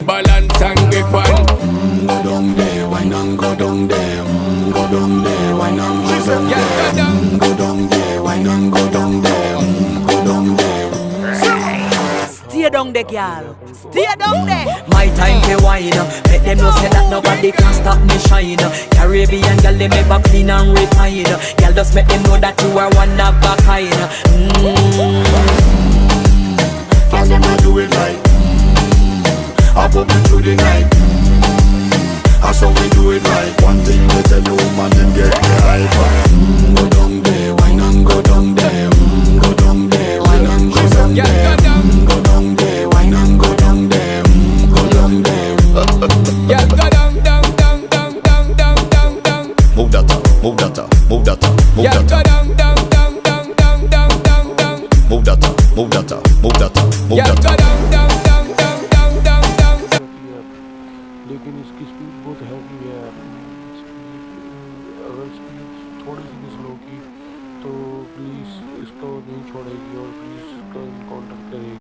balance and grip on. Go down there, wine and go down there. Go down there, wine and go down there. Go down there, wine and go down there. Go down there. Stay down there, girl. Stay down there. My time to wine. Let them know say that nobody can stop me shine. Caribbean girl, they never clean and refine. Girl, just make them know that you are one of a kind. Girl, them a do it right. I put me through the night. That's how we do it right. One thing we tell you, woman, them get the hype. Go down there, wine and go down there. Go down there, wine and go down there. Go down there, wine and go down there. Go down there. Yeah, go down, down, down, down, down, down, down, down. Move that up, move that up, move that up, move Yeah, that go up. down, down, down, down, down, down, down, down. Move that up, move that up, move that up, move Yeah, that go up. down, down, down, down, down, down, down, down. लेकिन इसकी speed बहुत heavy है। Speed अगर speed थोड़ी सी भी slow की तो please